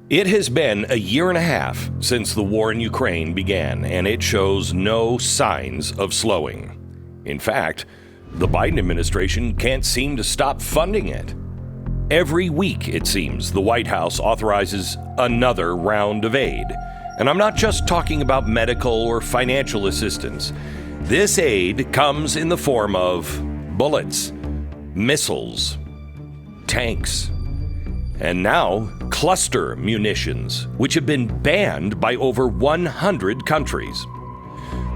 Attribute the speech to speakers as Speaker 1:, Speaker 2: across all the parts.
Speaker 1: It has been a year and a half since the war in Ukraine began, and it shows no signs of slowing. In fact, the Biden administration can't seem to stop funding it. Every week, it seems, the White House authorizes another round of aid. And I'm not just talking about medical or financial assistance. This aid comes in the form of bullets, missiles, tanks, and now cluster munitions, which have been banned by over 100 countries.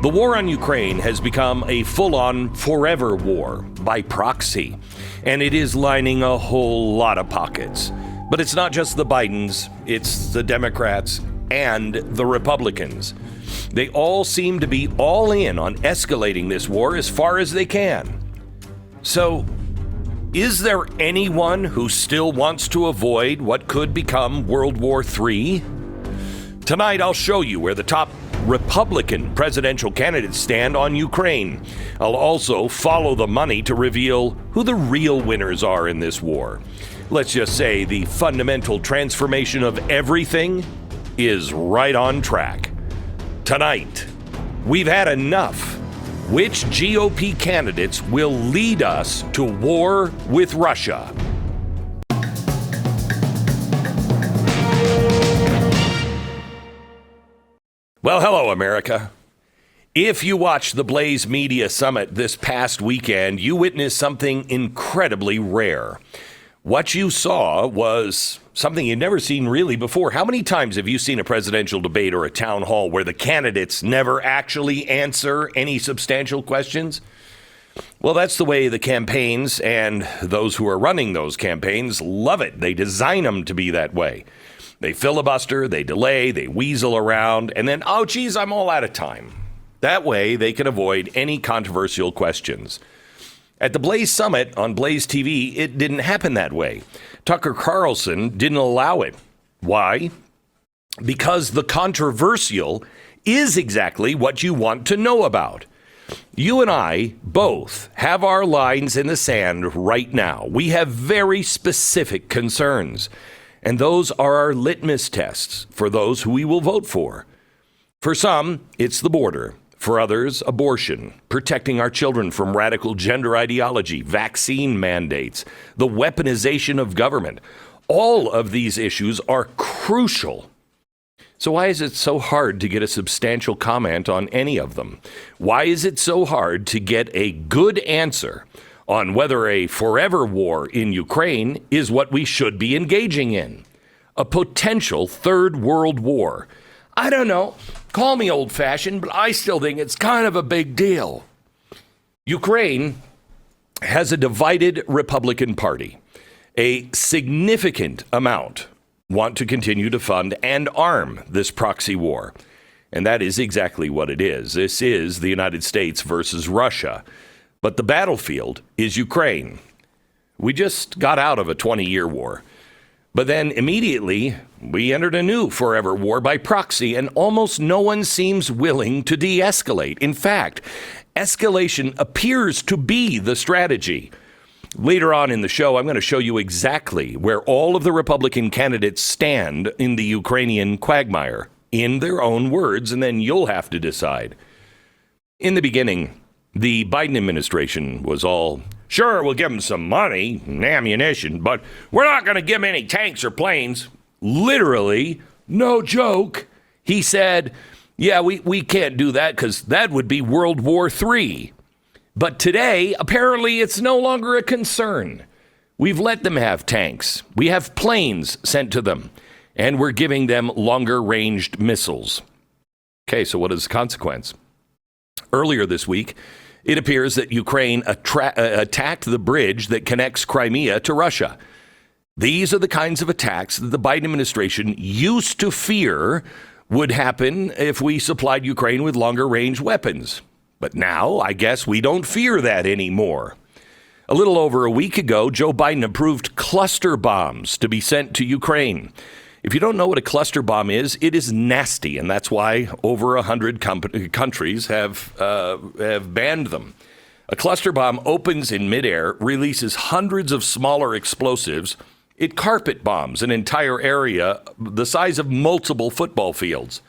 Speaker 1: The war on Ukraine has become a full-on forever war by proxy, and it is lining a whole lot of pockets. But it's not just the Bidens, it's the Democrats and the Republicans. They all seem to be all in on escalating this war as far as they can. So, is there anyone who still wants to avoid what could become World War III? Tonight, I'll show you where the top Republican presidential candidates stand on Ukraine. I'll also follow the money to reveal who the real winners are in this war. Let's just say the fundamental transformation of everything is right on track. Tonight, we've had enough. Which GOP candidates will lead us to war with Russia? Well, hello, America. If you watched the Blaze Media Summit this past weekend, you witnessed something incredibly rare. What you saw was something you'd never seen really before. How many times have you seen a presidential debate or a town hall where the candidates never actually answer any substantial questions? Well, that's the way the campaigns and those who are running those campaigns love it. They design them to be that way. They filibuster, they delay, they weasel around, and then, oh, geez, I'm all out of time. That way, they can avoid any controversial questions. At the Blaze Summit on BlazeTV, it didn't happen that way. Tucker Carlson didn't allow it. Why? Because the controversial is exactly what you want to know about. You and I both have our lines in the sand right now. We have very specific concerns. And those are our litmus tests for those who we will vote for. For some, it's the border. For others, abortion, protecting our children from radical gender ideology, vaccine mandates, the weaponization of government. All of these issues are crucial. So why is it so hard to get a substantial comment on any of them? Why is it so hard to get a good answer on whether a forever war in Ukraine is what we should be engaging in? A potential third world war. I don't know. Call me old-fashioned, but I still think it's kind of a big deal. Ukraine has a divided Republican Party. A significant amount want to continue to fund and arm this proxy war. And that is exactly what it is. This is the United States versus Russia. But the battlefield is Ukraine. We just got out of a 20-year war. But then immediately, we entered a new forever war by proxy, and almost no one seems willing to de-escalate. In fact, escalation appears to be the strategy. Later on in the show, I'm going to show you exactly where all of the Republican candidates stand in the Ukrainian quagmire, in their own words, and then you'll have to decide. In the beginning, the Biden administration was all, sure, we'll give them some money and ammunition, but we're not going to give them any tanks or planes. Literally, no joke. He said, yeah, we can't do that because that would be World War III. But today, apparently, it's no longer a concern. We've let them have tanks. We have planes sent to them, and we're giving them longer-ranged missiles. Okay, so what is the consequence? Earlier this week, it appears that Ukraine attacked the bridge that connects Crimea to Russia. These are the kinds of attacks that the Biden administration used to fear would happen if we supplied Ukraine with longer-range weapons. But now, I guess we don't fear that anymore. A little over a week ago, Joe Biden approved cluster bombs to be sent to Ukraine. If you don't know what a cluster bomb is, it is nasty, and that's why over 100 countries have banned them. A cluster bomb opens in midair, releases hundreds of smaller explosives. It carpet bombs an entire area the size of multiple football fields.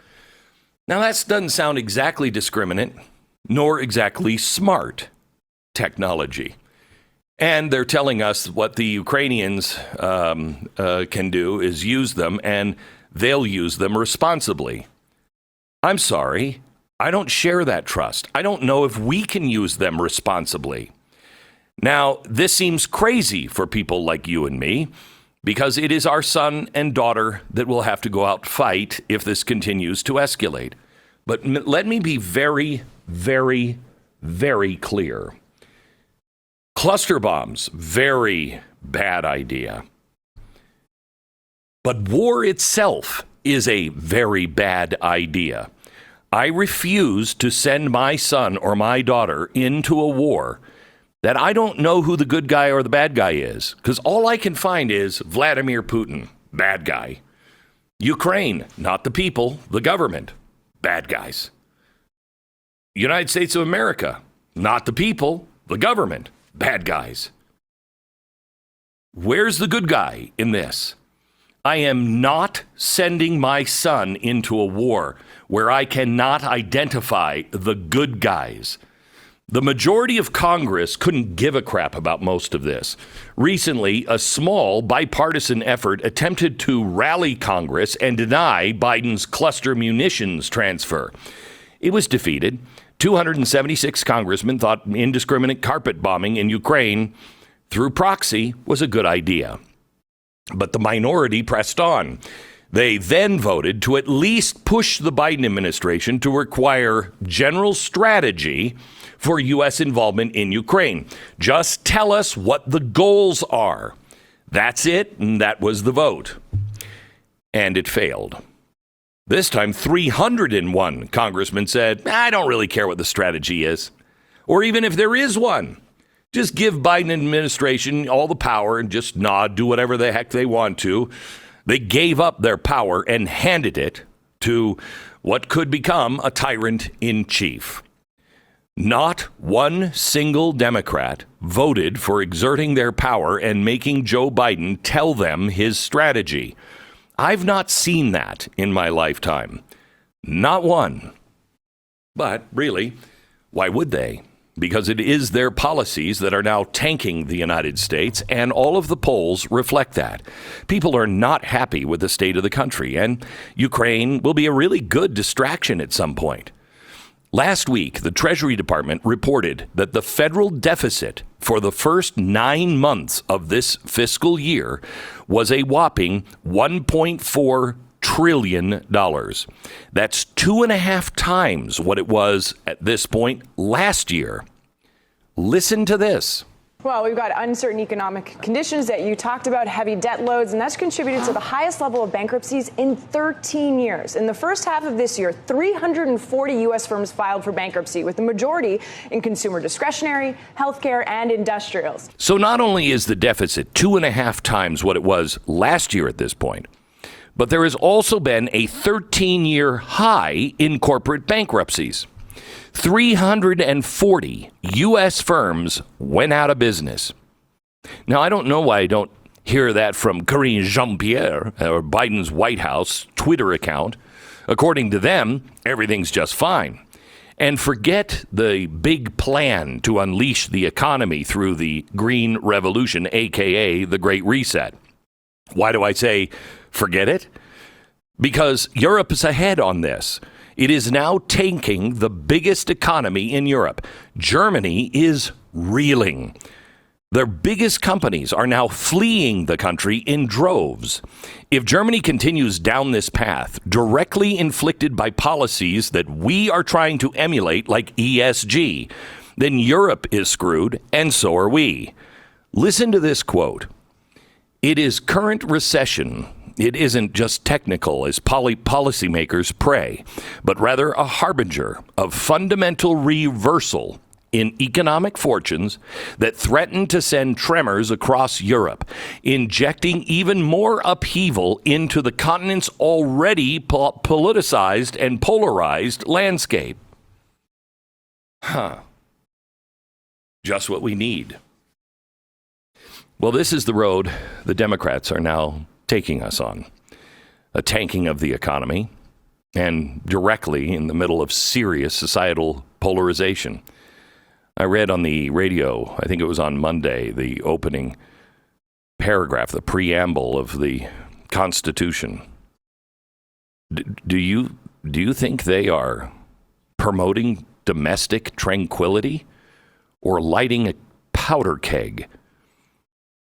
Speaker 1: Now, that doesn't sound exactly discriminate, nor exactly smart technology. And they're telling us what the Ukrainians can do is use them, and they'll use them responsibly. I'm sorry. I don't share that trust. I don't know if we can use them responsibly. Now, this seems crazy for people like you and me, because it is our son and daughter that will have to go out and fight if this continues to escalate. But let me be very, very, very clear. Cluster bombs, very bad idea. But war itself is a very bad idea. I refuse to send my son or my daughter into a war that I don't know who the good guy or the bad guy is, because all I can find is Vladimir Putin, bad guy. Ukraine, not the people, the government, bad guys. United States of America, not the people, the government, bad guys. Where's the good guy in this? I am not sending my son into a war where I cannot identify the good guys. The majority of Congress couldn't give a crap about most of this. Recently, a small bipartisan effort attempted to rally Congress and deny Biden's cluster munitions transfer. It was defeated. 276 congressmen thought indiscriminate carpet bombing in Ukraine through proxy was a good idea. But the minority pressed on. They then voted to at least push the Biden administration to require general strategy for U.S. involvement in Ukraine. Just tell us what the goals are. That's it, and that was the vote. And it failed. This time, 301 congressmen said, I don't really care what the strategy is, or even if there is one. Just give Biden administration all the power and just nod, do whatever the heck they want to. They gave up their power and handed it to what could become a tyrant in chief. Not one single Democrat voted for exerting their power and making Joe Biden tell them his strategy. I've not seen that in my lifetime. Not one. But really, why would they? Because it is their policies that are now tanking the United States, and all of the polls reflect that. People are not happy with the state of the country, and Ukraine will be a really good distraction at some point. Last week, the Treasury Department reported that the federal deficit for the first 9 months of this fiscal year was a whopping $1.4 trillion. That's 2.5 times what it was at this point last year. Listen to this.
Speaker 2: Well, we've got uncertain economic conditions that you talked about, heavy debt loads, and that's contributed to the highest level of bankruptcies in 13 years. In the first half of this year, 340 U.S. firms filed for bankruptcy, with the majority in consumer discretionary, healthcare, and industrials.
Speaker 1: So not only is the deficit 2.5 times what it was last year at this point, but there has also been a 13-year high in corporate bankruptcies. 340 U.S. firms went out of business. Now, I don't know why I don't hear that from Karine Jean-Pierre or Biden's White House Twitter account. According to them, everything's just fine. And forget the big plan to unleash the economy through the Green Revolution, a.k.a. the Great Reset. Why do I say forget it? Because Europe is ahead on this. It is now tanking the biggest economy in Europe. Germany is reeling. Their biggest companies are now fleeing the country in droves. If Germany continues down this path, directly inflicted by policies that we are trying to emulate, like ESG, then Europe is screwed, and so are we. Listen to this quote. It is current recession. It isn't just technical, as policymakers pray, but rather a harbinger of fundamental reversal in economic fortunes that threaten to send tremors across Europe, injecting even more upheaval into the continent's already politicized and polarized landscape. Just what we need. Well, this is the road the Democrats are now taking us on. A tanking of the economy and directly in the middle of serious societal polarization. I read on the radio, I think it was on Monday, the opening paragraph, the preamble of the Constitution. Do you think they are promoting domestic tranquility or lighting a powder keg?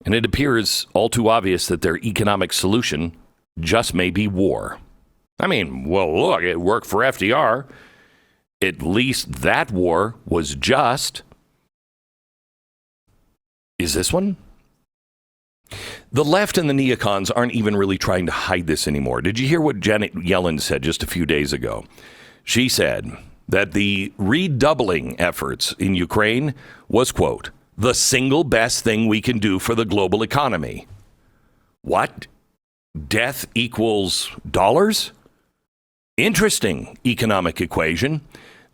Speaker 1: And it appears all too obvious that their economic solution just may be war. I mean, well, look, it worked for FDR. At least that war was just. Is this one? The left and the neocons aren't even really trying to hide this anymore. Did you hear what Janet Yellen said just a few days ago? She said that the redoubling efforts in Ukraine was, quote, the single best thing we can do for the global economy. What? Death equals dollars? Interesting economic equation.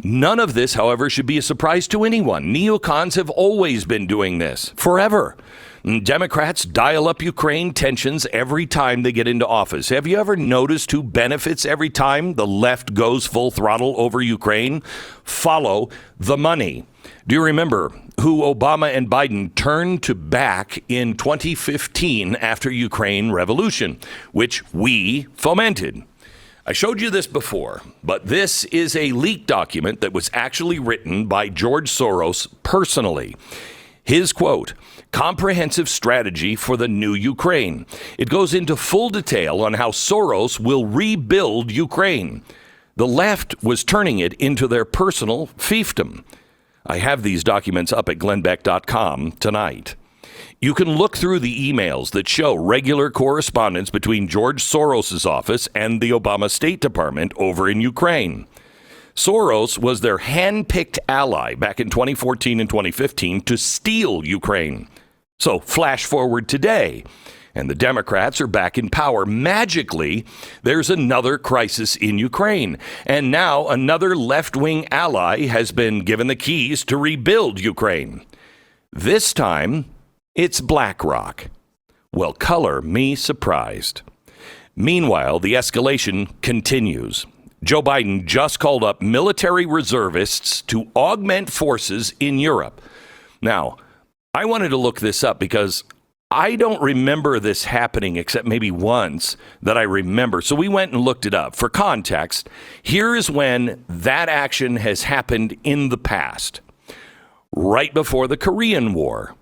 Speaker 1: None of this, however, should be a surprise to anyone. Neocons have always been doing this forever. Democrats dial up Ukraine tensions every time they get into office. Have you ever noticed who benefits every time the left goes full throttle over Ukraine? Follow the money. Do you remember who Obama and Biden turned to back in 2015 after Ukraine revolution, which we fomented? I showed you this before, but this is a leaked document that was actually written by George Soros personally. His quote, comprehensive strategy for the new Ukraine. It goes into full detail on how Soros will rebuild Ukraine. The left was turning it into their personal fiefdom. I have these documents up at glennbeck.com tonight. You can look through the emails that show regular correspondence between George Soros' office and the Obama State Department over in Ukraine. Soros was their hand-picked ally back in 2014 and 2015 to steal Ukraine. So flash forward today, and the Democrats are back in power. Magically, there's another crisis in Ukraine. And now another left-wing ally has been given the keys to rebuild Ukraine. This time, it's BlackRock. Well, color me surprised. Meanwhile, the escalation continues. Joe Biden just called up military reservists to augment forces in Europe. Now, I wanted to look this up because I don't remember this happening except maybe once that I remember. So we went and looked it up. For context, here is when that action has happened in the past. Right before the Korean War.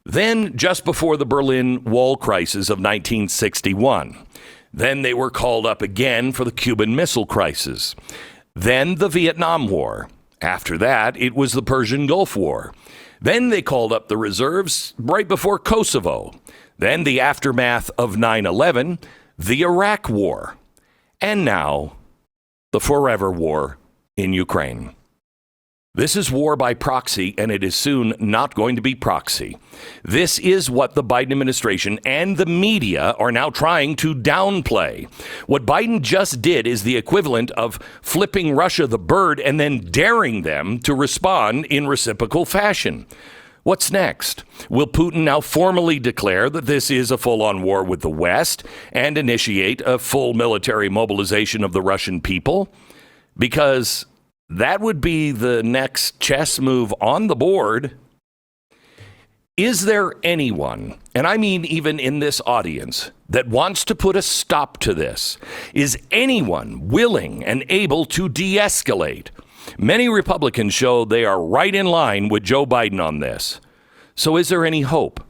Speaker 1: Then just before the Berlin Wall crisis of 1961. Then they were called up again for the Cuban Missile Crisis. Then the Vietnam War. After that, it was the Persian Gulf War. Then they called up the reserves right before Kosovo. Then the aftermath of 9/11, the Iraq War. And now, the forever war in Ukraine. This is war by proxy, and it is soon not going to be proxy. This is what the Biden administration and the media are now trying to downplay. What Biden just did is the equivalent of flipping Russia the bird and then daring them to respond in reciprocal fashion. What's next? Will Putin now formally declare that this is a full-on war with the West and initiate a full military mobilization of the Russian people? Because that would be the next chess move on the board. Is there anyone, and I mean even in this audience, that wants to put a stop to this? Is anyone willing and able to de-escalate? Many Republicans show they are right in line with Joe Biden on this. So is there any hope?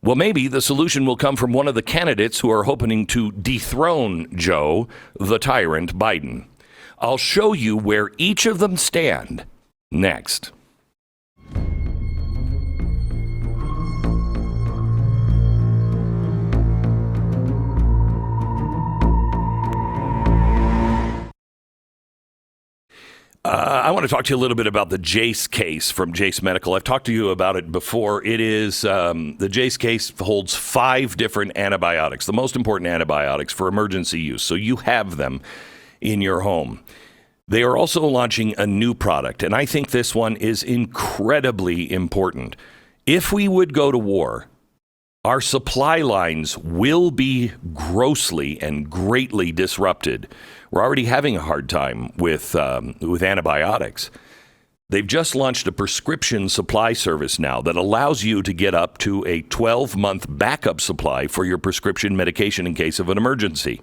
Speaker 1: Well, maybe the solution will come from one of the candidates who are hoping to dethrone Joe, the tyrant Biden. I'll show you where each of them stand next. I want to talk to you a little bit about the Jase case from Jase Medical. I've talked to you about it before. It is the Jase case holds 5 different antibiotics, the most important antibiotics for emergency use. So you have them in your home. They are also launching a new product, and I think this one is incredibly important. If we would go to war, Our supply lines will be grossly and greatly disrupted. We're already having a hard time with antibiotics. They've just launched a prescription supply service now that allows you to get up to a 12-month backup supply for your prescription medication in case of an emergency.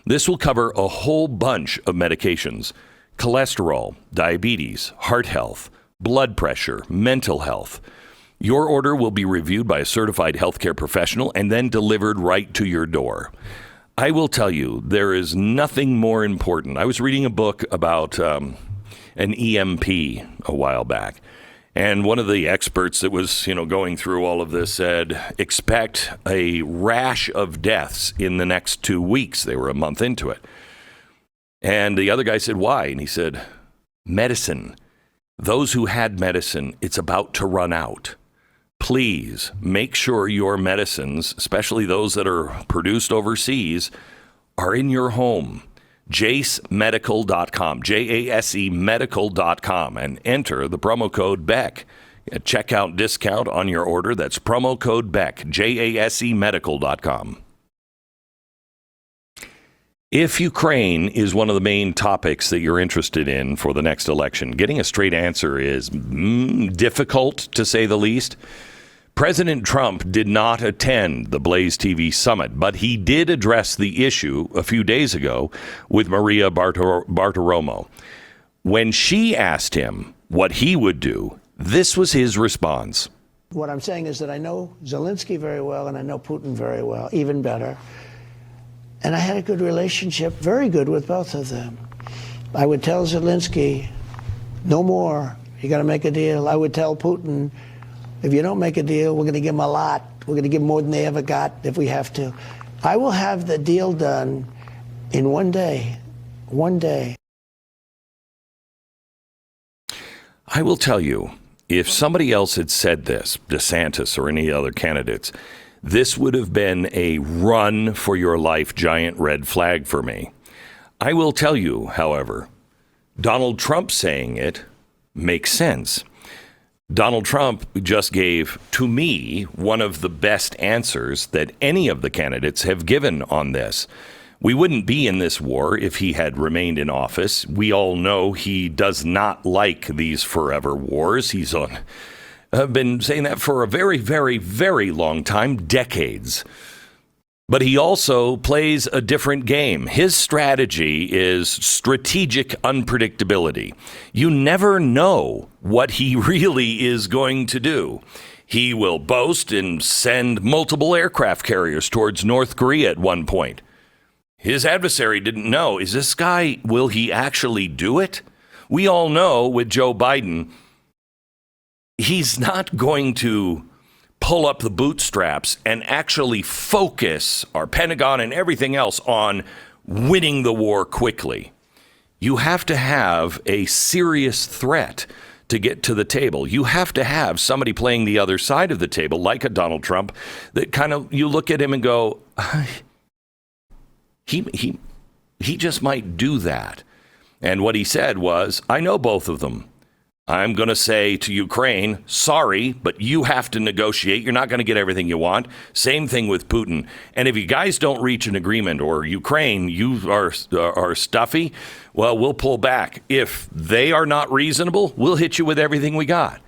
Speaker 1: This will cover a whole bunch of medications: cholesterol, diabetes, heart health, blood pressure, mental health. Your order will be reviewed by a certified healthcare professional and then delivered right to your door. I will tell you, there is nothing more important. I was reading a book about an EMP a while back, and one of the experts that was, going through all of this said, expect a rash of deaths in the next 2 weeks. They were a month into it. And the other guy said, why? And he said, medicine. Those who had medicine, it's about to run out. Please make sure your medicines, especially those that are produced overseas, are in your home. JaseMedical.com, Jase medical.com, and enter the promo code Beck. A checkout discount on your order. That's promo code Beck, JaseMedical.com. If Ukraine is one of the main topics that you're interested in for the next election, getting a straight answer is difficult, to say the least. President Trump did not attend the BlazeTV summit, but he did address the issue a few days ago with Maria Bartiromo. When she asked him what he would do, this was his response.
Speaker 3: What I'm saying is that I know Zelensky very well and I know Putin very well, even better. And I had a good relationship, very good, with both of them. I would tell Zelensky, no more. You got to make a deal. I would tell Putin, if you don't make a deal, we're going to give them a lot. We're going to give them more than they ever got if we have to. I will have the deal done in 1 day. 1 day.
Speaker 1: I will tell you, if somebody else had said this, DeSantis or any other candidates, this would have been a run for your life giant red flag for me. I will tell you, however, Donald Trump saying it makes sense. Donald Trump just gave, to me, one of the best answers that any of the candidates have given on this. We wouldn't be in this war if he had remained in office. We all know he does not like these forever wars. He's been saying that for a very, very, very long time, decades. But he also plays a different game. His strategy is strategic unpredictability. You never know what he really is going to do. He will boast and send multiple aircraft carriers towards North Korea at one point. His adversary didn't know, is this guy, will he actually do it? We all know with Joe Biden, he's not going to pull up the bootstraps and actually focus our Pentagon and everything else on winning the war quickly. You have to have a serious threat to get to the table. You have to have somebody playing the other side of the table, like a Donald Trump, that kind of, you look at him and go, he just might do that. And what he said was, I know both of them. I'm going to say to Ukraine, sorry, but you have to negotiate. You're not going to get everything you want. Same thing with Putin. And if you guys don't reach an agreement, or Ukraine, you are stuffy, well, we'll pull back. If they are not reasonable, we'll hit you with everything we got.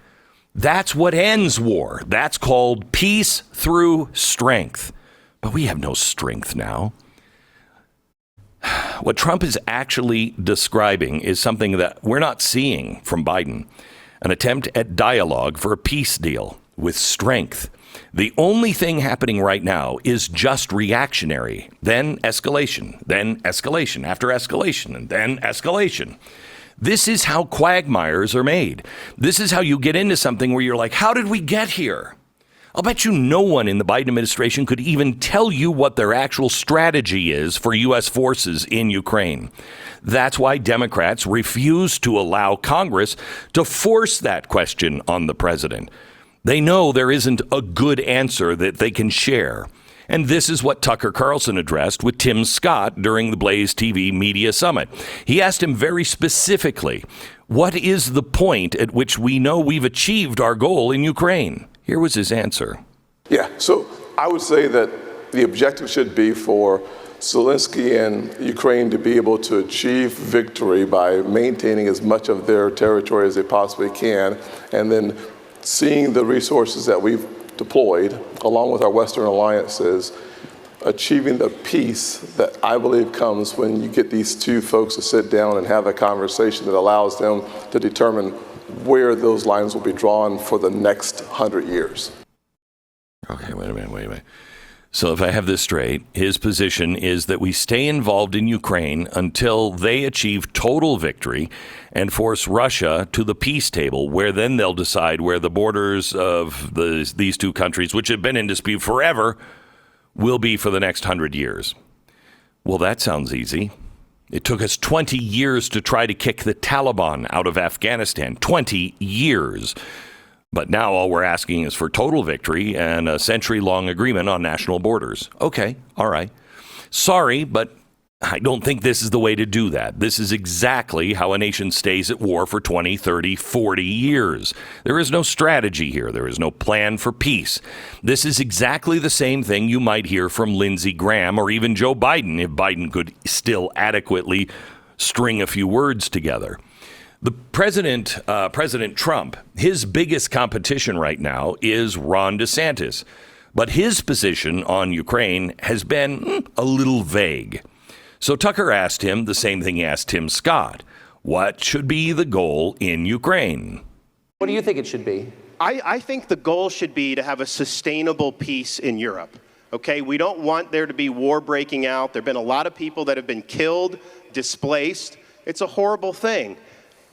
Speaker 1: That's what ends war. That's called peace through strength. But we have no strength now. What Trump is actually describing is something that we're not seeing from Biden, an attempt at dialogue for a peace deal with strength. The only thing happening right now is just reactionary, then escalation after escalation, and then escalation. This is how quagmires are made. This is how you get into something where you're like, how did we get here? I'll bet you no one in the Biden administration could even tell you what their actual strategy is for U.S. forces in Ukraine. That's why Democrats refuse to allow Congress to force that question on the president. They know there isn't a good answer that they can share. And this is what Tucker Carlson addressed with Tim Scott during the BlazeTV Media Summit. He asked him very specifically, what is the point at which we know we've achieved our goal in Ukraine? Here was his answer.
Speaker 4: Yeah, so I would say that the objective should be for Zelensky and Ukraine to be able to achieve victory by maintaining as much of their territory as they possibly can, and then seeing the resources that we've deployed, along with our Western alliances, achieving the peace that I believe comes when you get these two folks to sit down and have a conversation that allows them to determine where those lines will be drawn for the next 100 years.
Speaker 1: Okay, wait a minute. So if I have this straight, his position is that we stay involved in Ukraine until they achieve total victory and force Russia to the peace table, where then they'll decide where the borders of these two countries, which have been in dispute forever, will be for the next 100 years. Well, that sounds easy. It took us 20 years to try to kick the Taliban out of Afghanistan. 20 years. But now all we're asking is for total victory and a century-long agreement on national borders. Okay, all right. Sorry, but I don't think this is the way to do that. This is exactly how a nation stays at war for 20, 30, 40 years. There is no strategy here. There is no plan for peace. This is exactly the same thing you might hear from Lindsey Graham or even Joe Biden, if Biden could still adequately string a few words together. The President Trump, his biggest competition right now is Ron DeSantis. But his position on Ukraine has been a little vague. So Tucker asked him the same thing he asked Tim Scott. What should be the goal in Ukraine?
Speaker 5: What do you think it should be?
Speaker 6: I think the goal should be to have a sustainable peace in Europe. Okay, we don't want there to be war breaking out. There have been a lot of people that have been killed, displaced. It's a horrible thing.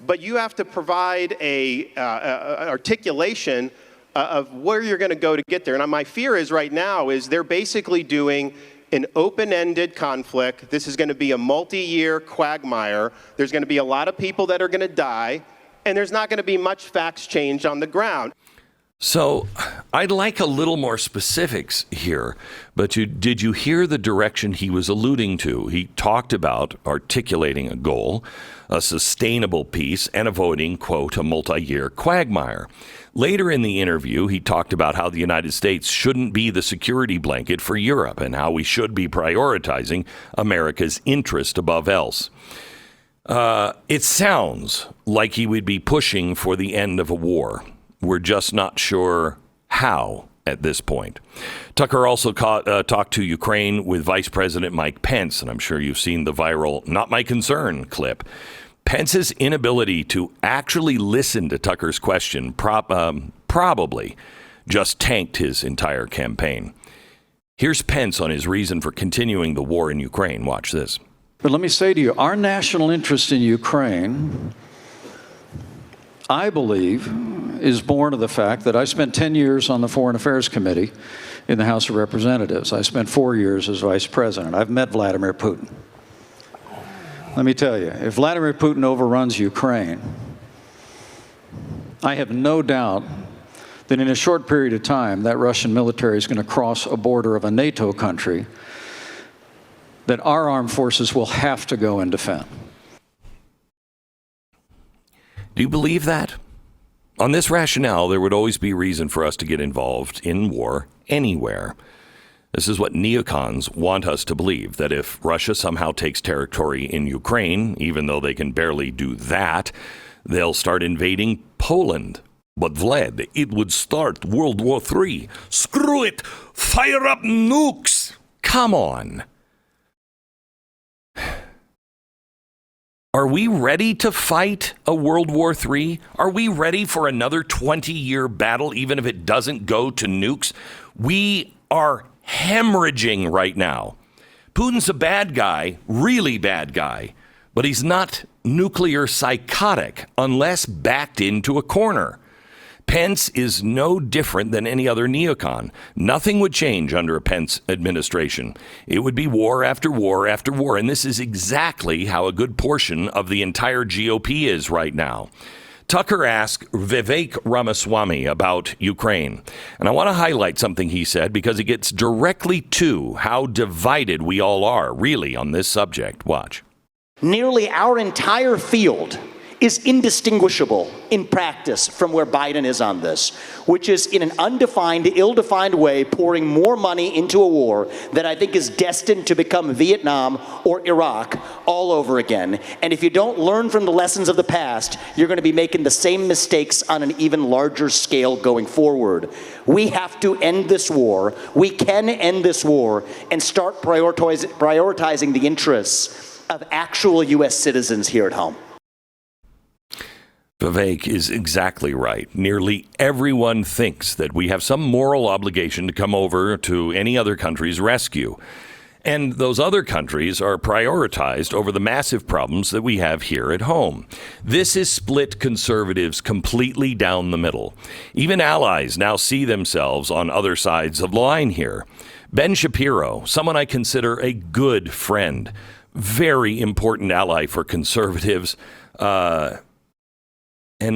Speaker 6: But you have to provide an articulation of where you're going to go to get there. And my fear is right now is they're basically doing an open-ended conflict. This is going to be a multi-year quagmire. There's going to be a lot of people that are going to die, and there's not going to be much facts change on the ground.
Speaker 1: So I'd like a little more specifics here, but did you hear the direction he was alluding to? He talked about articulating a goal, a sustainable peace, and avoiding, quote, a multi-year quagmire. Later in the interview, he talked about how the United States shouldn't be the security blanket for Europe and how we should be prioritizing America's interest above else. It sounds like he would be pushing for the end of a war. We're just not sure how at this point. Tucker also talked to Ukraine with Vice President Mike Pence, and I'm sure you've seen the viral "Not My Concern" clip. Pence's inability to actually listen to Tucker's question probably just tanked his entire campaign. Here's Pence on his reason for continuing the war in Ukraine. Watch this.
Speaker 7: But let me say to you, our national interest in Ukraine, I believe, is born of the fact that I spent 10 years on the Foreign Affairs Committee in the House of Representatives. I spent 4 years as vice president. I've met Vladimir Putin. Let me tell you, if Vladimir Putin overruns Ukraine, I have no doubt that in a short period of time, that Russian military is going to cross a border of a NATO country that our armed forces will have to go and defend.
Speaker 1: Do you believe that? On this rationale, there would always be reason for us to get involved in war anywhere. This is what neocons want us to believe, that if Russia somehow takes territory in Ukraine, even though they can barely do that, they'll start invading Poland. But Vlad, it would start World War III. Screw it! Fire up nukes! Come on. Are we ready to fight a World War III? Are we ready for another 20-year battle, even if it doesn't go to nukes? We are hemorrhaging right now. Putin's a bad guy, really bad guy, but he's not nuclear psychotic unless backed into a corner. Pence is no different than any other neocon. Nothing would change under a Pence administration. It would be war after war after war, and this is exactly how a good portion of the entire GOP is right now. Tucker asked Vivek Ramaswamy about Ukraine, and I want to highlight something he said because it gets directly to how divided we all are, really, on this subject. Watch.
Speaker 5: Nearly our entire field
Speaker 8: is indistinguishable in practice from where Biden is on this, which is in an undefined, ill-defined way pouring more money into a war that I think is destined to become Vietnam or Iraq all over again. And if you don't learn from the lessons of the past, you're going to be making the same mistakes on an even larger scale going forward. We have to end this war. We can end this war and start prioritizing the interests of actual U.S. citizens here at home.
Speaker 1: Vivek is exactly right. Nearly everyone thinks that we have some moral obligation to come over to any other country's rescue. And those other countries are prioritized over the massive problems that we have here at home. This has split conservatives completely down the middle. Even allies now see themselves on other sides of the line here. Ben Shapiro, someone I consider a good friend, very important ally for conservatives, and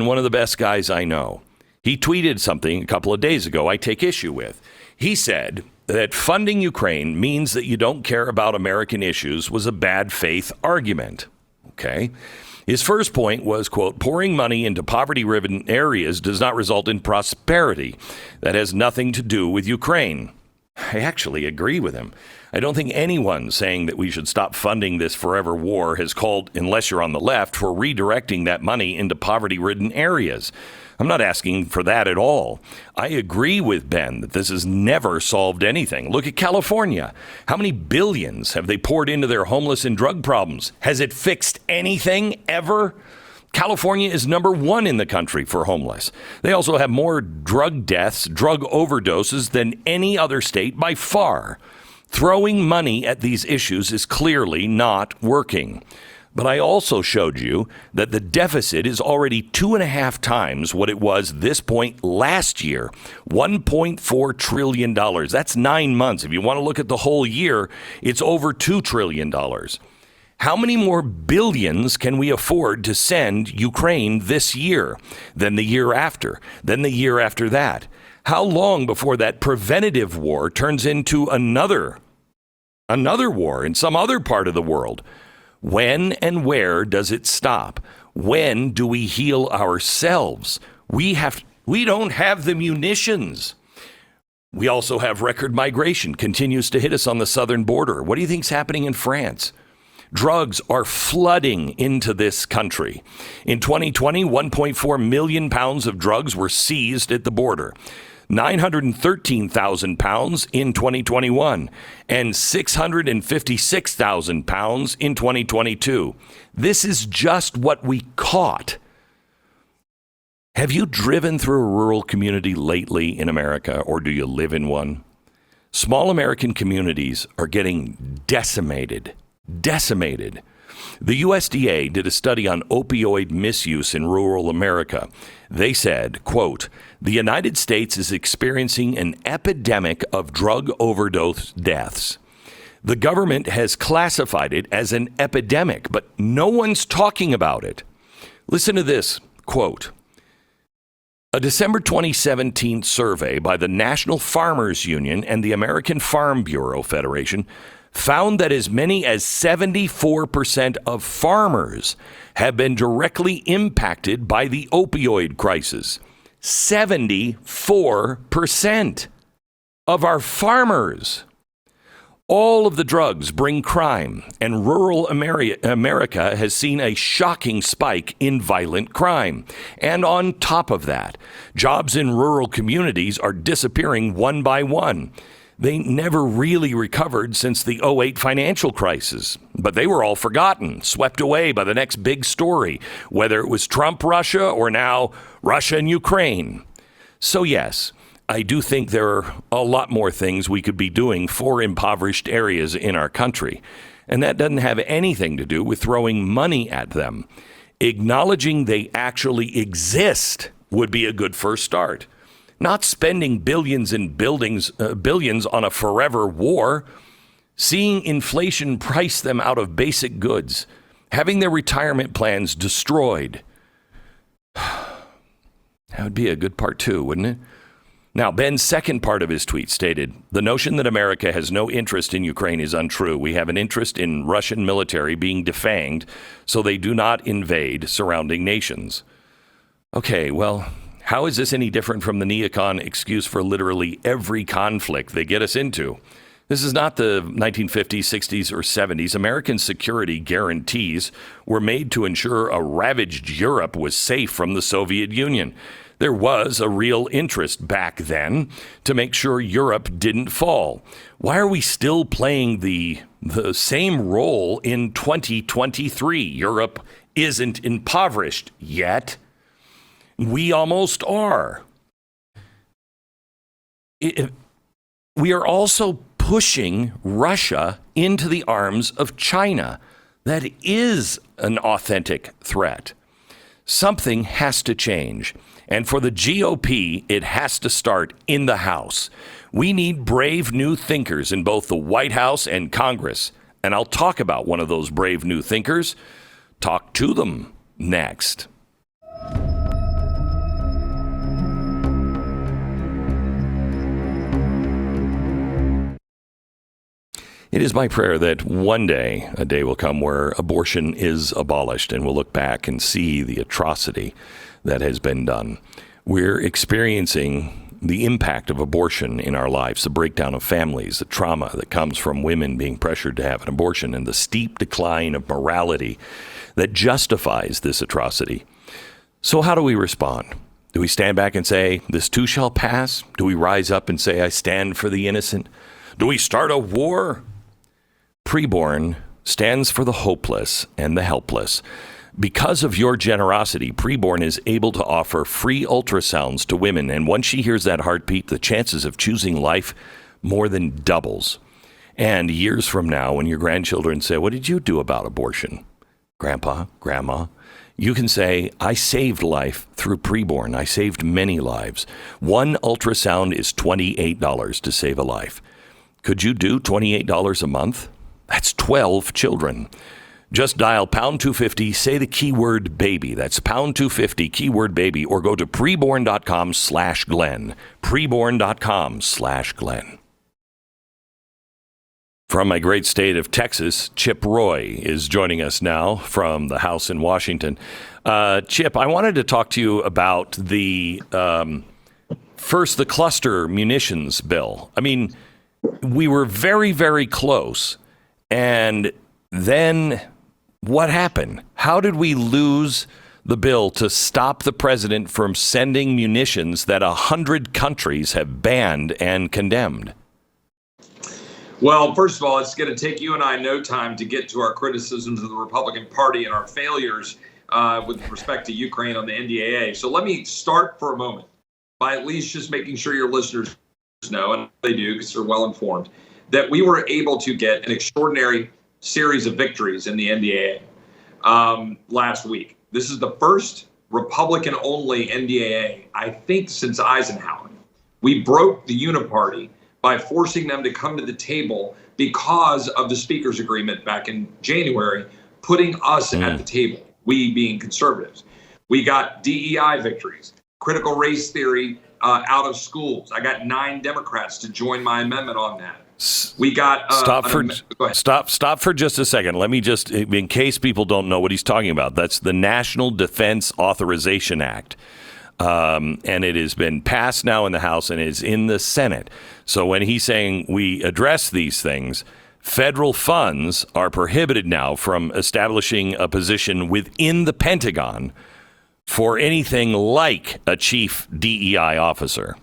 Speaker 1: one of the best guys I know. He tweeted something a couple of days ago I take issue with. He said that funding Ukraine means that you don't care about American issues was a bad faith argument. Okay. His first point was, quote, pouring money into poverty-ridden areas does not result in prosperity. That has nothing to do with Ukraine. I actually agree with him. I don't think anyone saying that we should stop funding this forever war has called, unless you're on the left, for redirecting that money into poverty-ridden areas. I'm not asking for that at all. I agree with Ben that this has never solved anything. Look at California. How many billions have they poured into their homeless and drug problems? Has it fixed anything ever? California is number one in the country for homeless. They also have more drug deaths, drug overdoses than any other state by far. Throwing money at these issues is clearly not working. But I also showed you that the deficit is already 2.5 times what it was this point last year, $1.4 trillion. That's 9 months. If you want to look at the whole year, it's over $2 trillion. How many more billions can we afford to send Ukraine this year, then the year after, then the year after that? How long before that preventative war turns into another war in some other part of the world? When and where does it stop? When do we heal ourselves? We don't have the munitions. We also have record migration continues to hit us on the southern border. What do you think's happening in France? Drugs are flooding into this country. In 2020, 1.4 million pounds of drugs were seized at the border. 913,000 pounds in 2021 and 656,000 pounds in 2022. This is just what we caught. Have you driven through a rural community lately in America, or do you live in one? Small American communities are getting decimated. The USDA did a study on opioid misuse in rural America. They said, quote, the United States is experiencing an epidemic of drug overdose deaths. The government has classified it as an epidemic, but no one's talking about it. Listen to this, quote, a December 2017 survey by the National Farmers Union and the American Farm Bureau Federation found that as many as 74% of farmers have been directly impacted by the opioid crisis. 74% of our farmers. All of the drugs bring crime, and rural America has seen a shocking spike in violent crime. And on top of that, jobs in rural communities are disappearing one by one. They never really recovered since the 2008 financial crisis, but they were all forgotten, swept away by the next big story, whether it was Trump, Russia, or now Russia and Ukraine. So yes, I do think there are a lot more things we could be doing for impoverished areas in our country, and that doesn't have anything to do with throwing money at them. Acknowledging they actually exist would be a good first start. Not spending billions on a forever war, seeing inflation price them out of basic goods, having their retirement plans destroyed. That would be a good part two, wouldn't it? Now, Ben's second part of his tweet stated, the notion that America has no interest in Ukraine is untrue. We have an interest in Russian military being defanged so they do not invade surrounding nations. Okay, well, how is this any different from the neocon excuse for literally every conflict they get us into? This is not the 1950s, 60s, or 70s. American security guarantees were made to ensure a ravaged Europe was safe from the Soviet Union. There was a real interest back then to make sure Europe didn't fall. Why are we still playing the same role in 2023? Europe isn't impoverished yet. We almost are. We are also pushing Russia into the arms of China. That is an authentic threat. Something has to change. And for the GOP, it has to start in the House. We need brave new thinkers in both the White House and Congress. And I'll talk about one of those brave new thinkers. Talk to them next. It is my prayer that one day, a day will come where abortion is abolished and we'll look back and see the atrocity that has been done. We're experiencing the impact of abortion in our lives, the breakdown of families, the trauma that comes from women being pressured to have an abortion, and the steep decline of morality that justifies this atrocity. So how do we respond? Do we stand back and say, this too shall pass? Do we rise up and say, I stand for the innocent? Do we start a war? Preborn stands for the hopeless and the helpless. Because of your generosity, Preborn is able to offer free ultrasounds to women. And once she hears that heartbeat, the chances of choosing life more than doubles. And years from now, when your grandchildren say, what did you do about abortion? Grandpa, Grandma, you can say, I saved life through Preborn. I saved many lives. One ultrasound is $28 to save a life. Could you do $28 a month? That's 12 children. Just dial pound 250, say the keyword baby. That's pound 250, keyword baby, or go to preborn.com/Glenn. Preborn.com/Glenn. From my great state of Texas, Chip Roy is joining us now from the House in Washington. Chip, I wanted to talk to you about the cluster munitions bill. I mean, we were very, very close. And then what happened? How did we lose the bill to stop the president from sending munitions that 100 countries have banned and condemned?
Speaker 9: Well, first of all, it's going to take you and I no time to get to our criticisms of the Republican Party and our failures with respect to Ukraine on the NDAA. So let me start for a moment by at least just making sure your listeners know, and they do because they're well informed, that we were able to get an extraordinary series of victories in the NDAA last week. This is the first Republican-only NDAA, I think, since Eisenhower. We broke the uniparty by forcing them to come to the table because of the speaker's agreement back in January, putting us at the table, we being conservatives. We got DEI victories, critical race theory out of schools. I got 9 Democrats to join my amendment on that. We got
Speaker 1: stop for just a second. Let me just, in case people don't know what he's talking about, that's the National Defense Authorization Act. And it has been passed now in the House and is in the Senate. So when he's saying we address these things, federal funds are prohibited now from establishing a position within the Pentagon for anything like a chief DEI officer.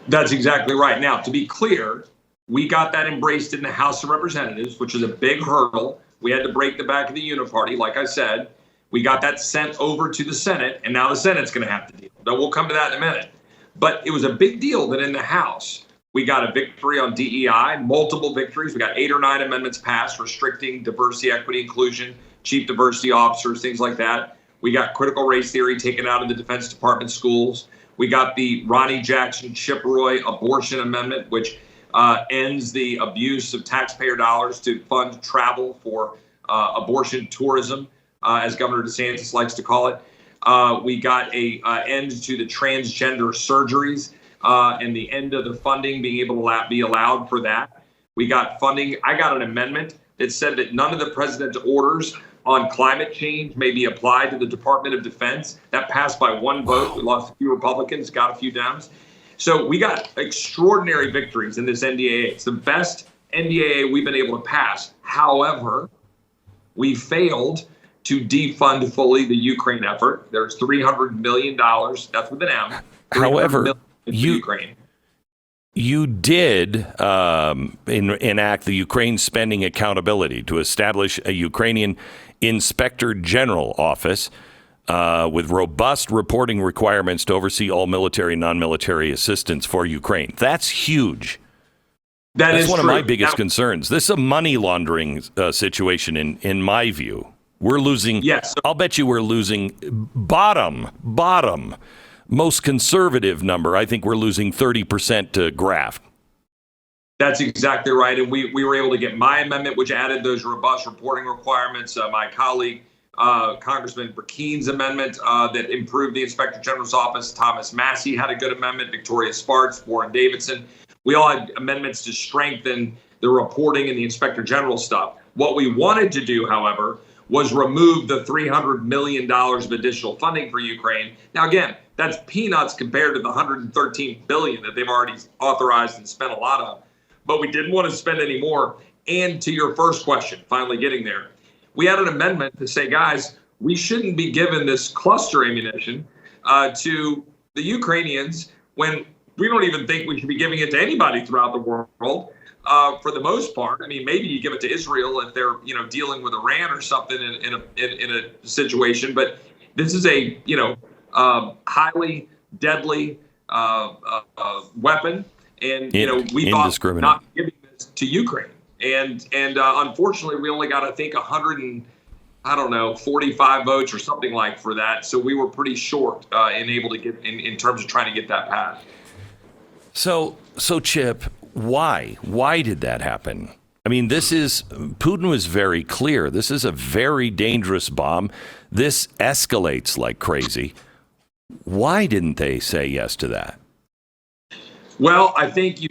Speaker 9: That's exactly right. Now, to be clear, we got that embraced in the House of Representatives, which is a big hurdle. We had to break the back of the uniparty, like I said. We got that sent over to the Senate, and now the Senate's going to have to deal. Now, we'll come to that in a minute. But it was a big deal that in the House, we got a victory on DEI, multiple victories. We got 8 or 9 amendments passed restricting diversity, equity, inclusion, chief diversity officers, things like that. We got critical race theory taken out of the Defense Department schools. We got the Ronnie Jackson Chip Roy abortion amendment, which ends the abuse of taxpayer dollars to fund travel for abortion tourism, as Governor DeSantis likes to call it. We got a end to the transgender surgeries and the end of the funding being able to be allowed for that. We got funding. I got an amendment that said that none of the president's orders on climate change may be applied to the Department of Defense. That passed by one vote. We lost a few Republicans, got a few Dems. So we got extraordinary victories in this NDAA. It's the best NDAA we've been able to pass. However, we failed to defund fully the Ukraine effort. There's $300 million. That's with an M.
Speaker 1: However,
Speaker 9: Ukraine.
Speaker 1: You did enact the Ukraine Spending Accountability to establish a Ukrainian Inspector General office with robust reporting requirements to oversee all military and non-military assistance for Ukraine. That's huge. That's one of my biggest concerns. This is a money laundering situation, in my view. We're losing. Yes. I'll bet you we're losing bottom, most conservative number. I think we're losing 30% to graft.
Speaker 9: That's exactly right. And we were able to get my amendment, which added those robust reporting requirements. My colleague, Congressman Burkeen's amendment that improved the Inspector General's office. Thomas Massey had a good amendment. Victoria Sparks, Warren Davidson. We all had amendments to strengthen the reporting and the Inspector General stuff. What we wanted to do, however, was remove the $300 million of additional funding for Ukraine. Now, again, that's peanuts compared to the $113 billion that they've already authorized and spent a lot of. But we didn't want to spend any more. And to your first question, finally getting there, we had an amendment to say, guys, we shouldn't be giving this cluster ammunition to the Ukrainians when we don't even think we should be giving it to anybody throughout the world. For the most part, I mean, maybe you give it to Israel if they're, dealing with Iran or something in a situation. But this is a, highly deadly weapon, and we thought not giving this to Ukraine, and unfortunately, we only got, I think, 45 votes or something like for that. So we were pretty short in able to get in terms of trying to get that passed.
Speaker 1: So Chip, why did that happen? I mean, Putin was very clear. This is a very dangerous bomb. This escalates like crazy. Why didn't they say yes to that?
Speaker 9: Well, I think let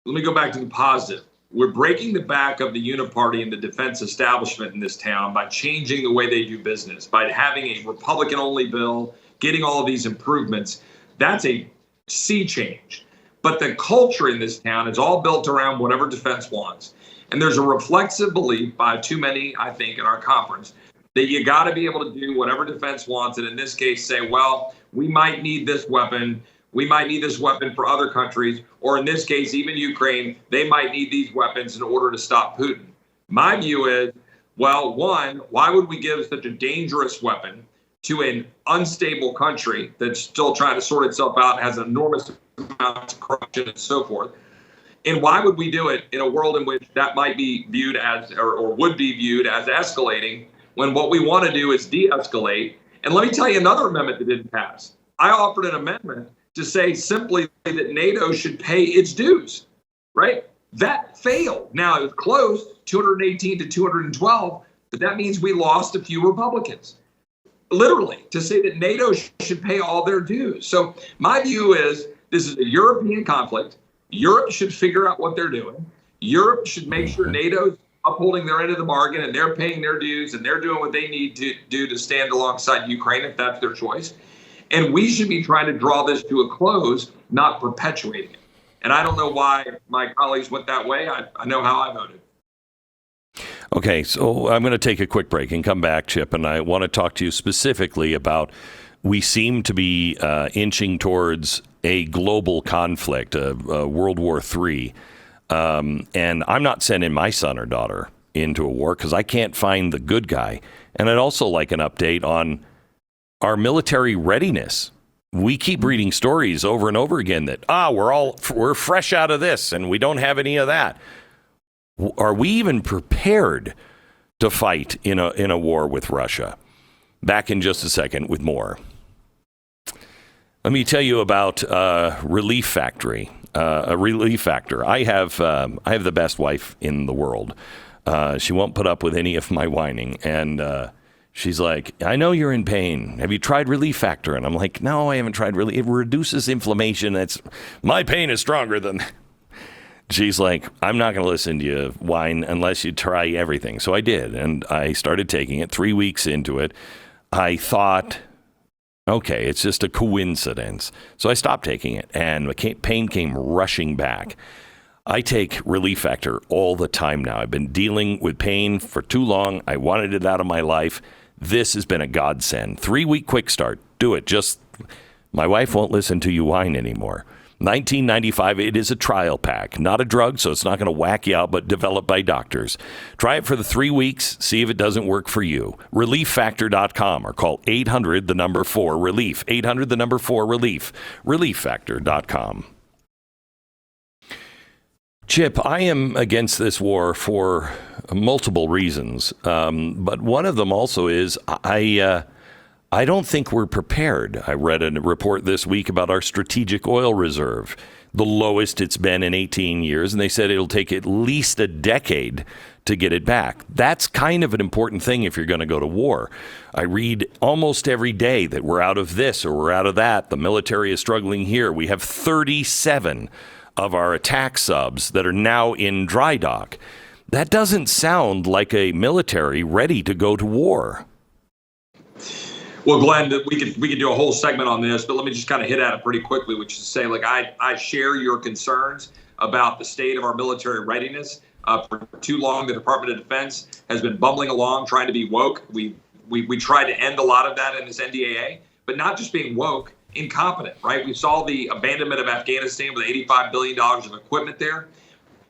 Speaker 9: me go back to the positive. We're breaking the back of the uniparty and the defense establishment in this town by changing the way they do business, by having a Republican-only bill, getting all of these improvements. That's a sea change. But the culture in this town is all built around whatever defense wants. And there's a reflexive belief by too many, I think, in our conference that you got to be able to do whatever defense wants. And in this case, say, well, we might need this weapon. We might need this weapon for other countries. Or in this case, even Ukraine, they might need these weapons in order to stop Putin. My view is, well, one, why would we give such a dangerous weapon to an unstable country that's still trying to sort itself out, has enormous amounts of corruption and so forth? And why would we do it in a world in which that might be viewed as, or would be viewed as escalating, when what we want to do is de-escalate? And let me tell you another amendment that didn't pass. I offered an amendment to say simply that NATO should pay its dues, right? That failed. Now, it was close, 218 to 212, but that means we lost a few Republicans. Literally, to say that NATO should pay all their dues. So my view is this is a European conflict. Europe should figure out what they're doing. Europe should make sure NATO's upholding their end of the bargain and they're paying their dues and they're doing what they need to do to stand alongside Ukraine if that's their choice. And we should be trying to draw this to a close, not perpetuating it. And I don't know why my colleagues went that way. I know how I voted.
Speaker 1: Okay, so I'm going to take a quick break and come back, Chip, and I want to talk to you specifically about we seem to be inching towards a global conflict, World War III. And I'm not sending my son or daughter into a war because I can't find the good guy. And I'd also like an update on our military readiness. We keep reading stories over and over again that, we're fresh out of this and we don't have any of that. Are we even prepared to fight in a war with Russia? Back in just a second with more. Let me tell you about Relief Factory. A Relief Factor. I have the best wife in the world. She won't put up with any of my whining, and She's like, I know you're in pain. Have you tried Relief Factor? And I'm like, no, I haven't tried Relief. It reduces inflammation. My pain is stronger than. She's like, I'm not going to listen to you whine unless you try everything. So I did, and I started taking it. 3 weeks into it, I thought, okay, it's just a coincidence. So I stopped taking it, and the pain came rushing back. I take Relief Factor all the time now. I've been dealing with pain for too long. I wanted it out of my life. This has been a godsend. 3-week quick start. Do it. My wife won't listen to you whine anymore. $19.95. It is a trial pack, not a drug, so it's not going to whack you out, but developed by doctors. Try it for the 3 weeks. See if it doesn't work for you. ReliefFactor.com or call 800-4-RELIEF. 800-4-RELIEF. ReliefFactor.com. Chip, I am against this war for multiple reasons, but one of them also is I don't think we're prepared. I read a report this week about our strategic oil reserve, the lowest it's been in 18 years, and they said it'll take at least a decade to get it back. That's kind of an important thing if you're going to go to war. I read almost every day that we're out of this or we're out of that. The military is struggling here. We have 37 of our attack subs that are now in dry dock. That doesn't sound like a military ready to go to war.
Speaker 9: Well, Glenn, we could do a whole segment on this, but let me just kind of hit at it pretty quickly, which is to say, like, I share your concerns about the state of our military readiness. For too long, the Department of Defense has been bumbling along, trying to be woke. We tried to end a lot of that in this NDAA, but not just being woke, incompetent, right? We saw the abandonment of Afghanistan with $85 billion of equipment there,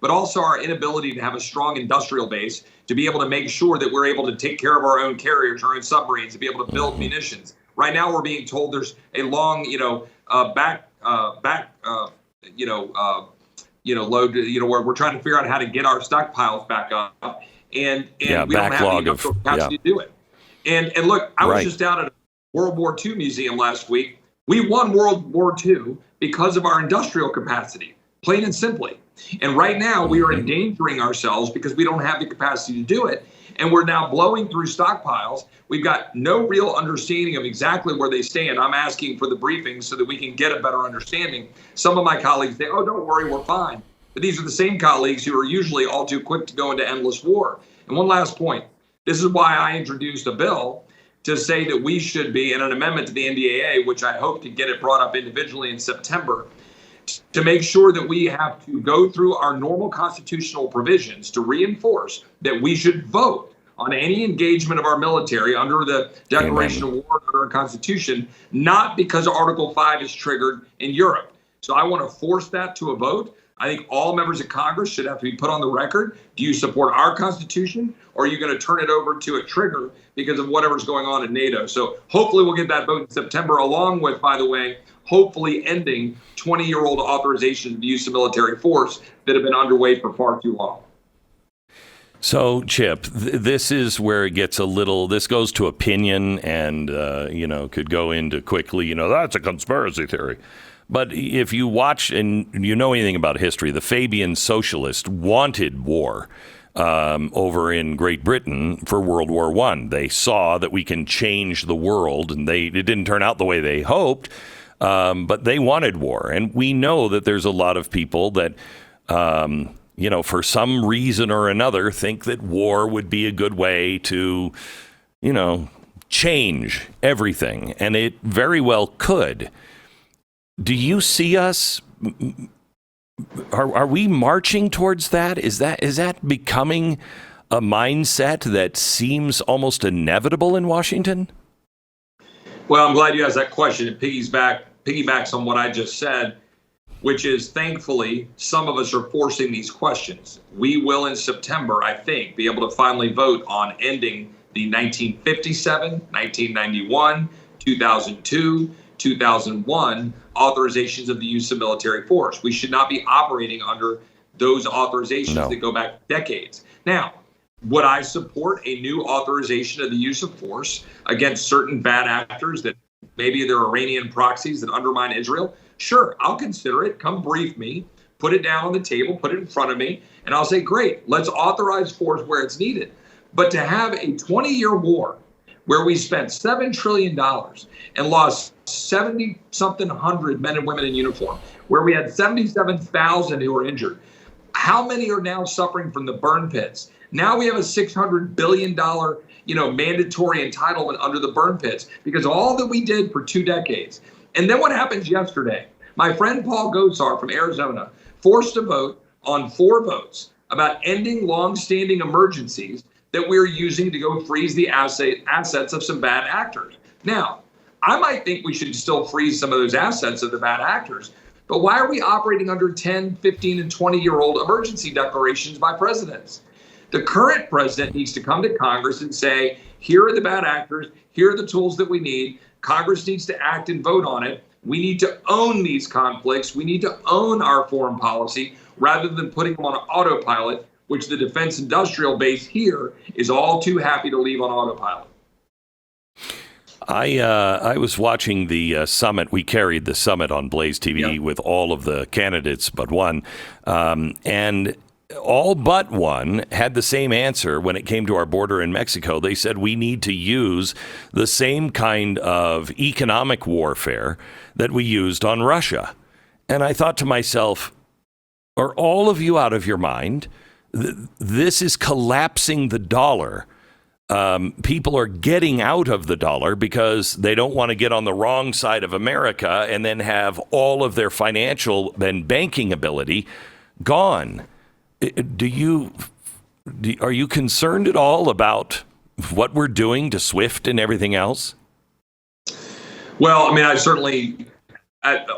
Speaker 9: but also our inability to have a strong industrial base to be able to make sure that we're able to take care of our own carriers, our own submarines, to be able to build munitions. Right now, we're being told there's a long, load, where we're trying to figure out how to get our stockpiles back up, and we don't have the industrial capacity to do it. And look, I was just out at a World War II museum last week. We won World War II because of our industrial capacity, plain and simply. And right now we are endangering ourselves because we don't have the capacity to do it. And we're now blowing through stockpiles. We've got no real understanding of exactly where they stand. I'm asking for the briefings so that we can get a better understanding. Some of my colleagues say, oh, don't worry, we're fine. But these are the same colleagues who are usually all too quick to go into endless war. And one last point. This is why I introduced a bill to say that we should be in an amendment to the NDAA, which I hope to get it brought up individually in September, to make sure that we have to go through our normal constitutional provisions to reinforce that we should vote on any engagement of our military under the Declaration of War, under our Constitution, not because Article 5 is triggered in Europe. So I want to force that to a vote. I think all members of Congress should have to be put on the record. Do you support our Constitution, or are you going to turn it over to a trigger because of whatever's going on in NATO? So hopefully we'll get that vote in September, along with, by the way, hopefully ending 20-year-old authorizations of the use of military force that have been underway for far too long.
Speaker 1: So, Chip, this is where it gets this goes to opinion and, could go into quickly, that's a conspiracy theory. But if you watch and you know anything about history, the Fabian socialists wanted war over in Great Britain for World War I. They saw that we can change the world, and it didn't turn out the way they hoped, but they wanted war. And we know that there's a lot of people that, for some reason or another, think that war would be a good way to, change everything. And it very well could. Do you see us? Are we marching towards that? Is that becoming a mindset that seems almost inevitable in Washington?
Speaker 9: Well, I'm glad you asked that question. It piggybacks on what I just said, which is, thankfully, some of us are forcing these questions. We will in September, I think, be able to finally vote on ending the 1957, 1991, 2002, 2001 authorizations of the use of military force. We should not be operating under those authorizations that go back decades. Now, would I support a new authorization of the use of force against certain bad actors that maybe they're Iranian proxies that undermine Israel? Sure, I'll consider it. Come brief me, put it down on the table, put it in front of me, and I'll say, great, let's authorize force where it's needed. But to have a 20-year war where we spent $7 trillion and lost 70-something hundred men and women in uniform, where we had 77,000 who were injured. How many are now suffering from the burn pits? Now we have a $600 billion, mandatory entitlement under the burn pits because all that we did for 2 decades. And then what happens yesterday? My friend Paul Gosar from Arizona forced a vote on 4 votes about ending longstanding emergencies that we're using to go freeze the assets of some bad actors. Now, I might think we should still freeze some of those assets of the bad actors, but why are we operating under 10, 15, and 20-year-old emergency declarations by presidents? The current president needs to come to Congress and say, here are the bad actors, here are the tools that we need. Congress needs to act and vote on it. We need to own these conflicts. We need to own our foreign policy rather than putting them on autopilot, which the defense industrial base here is all too happy to leave on autopilot.
Speaker 1: I was watching the summit. We carried the summit on BlazeTV with all of the candidates but one. And all but one had the same answer when it came to our border in Mexico. They said we need to use the same kind of economic warfare that we used on Russia. And I thought to myself, are all of you out of your mind? This is collapsing the dollar. People are getting out of the dollar because they don't want to get on the wrong side of America and then have all of their financial and banking ability gone. Are you concerned at all about what we're doing to SWIFT and everything else?
Speaker 9: Well, I mean,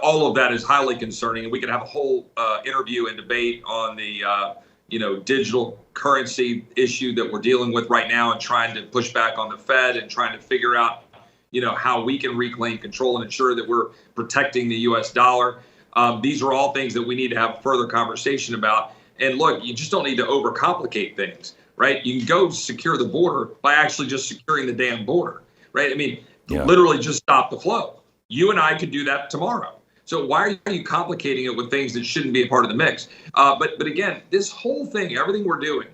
Speaker 9: all of that is highly concerning, and we could have a whole interview and debate on the digital currency issue that we're dealing with right now and trying to push back on the Fed and trying to figure out, how we can reclaim control and ensure that we're protecting the U.S. dollar. These are all things that we need to have further conversation about. And look, you just don't need to overcomplicate things, right? You can go secure the border by actually just securing the damn border, right? I mean, literally just stop the flow. You and I could do that tomorrow. So why are you complicating it with things that shouldn't be a part of the mix? But again, this whole thing, everything we're doing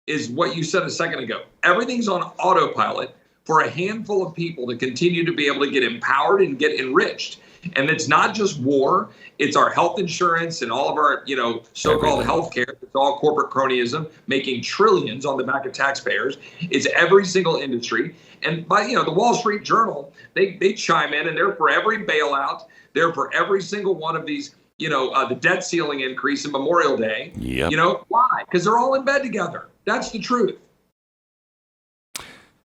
Speaker 9: is what you said a second ago. Everything's on autopilot for a handful of people to continue to be able to get empowered and get enriched. And it's not just war. It's our health insurance and all of our, so-called health care. It's all corporate cronyism, making trillions on the back of taxpayers. It's every single industry. And by, the Wall Street Journal, they chime in and they're for every bailout. They're for every single one of these, the debt ceiling increase in Memorial Day. Yep. Why? Because they're all in bed together. That's the truth.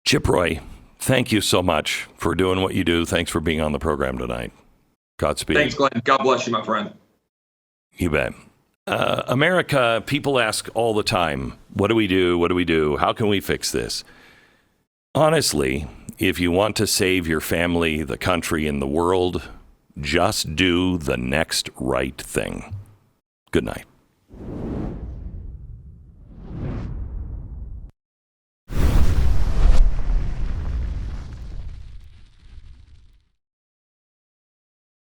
Speaker 1: Chip Roy, thank you so much for doing what you do. Thanks for being on the program tonight. Godspeed.
Speaker 9: Thanks, Glenn. God bless you, my friend.
Speaker 1: You bet. America, people ask all the time, what do we do? What do we do? How can we fix this? Honestly, if you want to save your family, the country, and the world, just do the next right thing. Good night.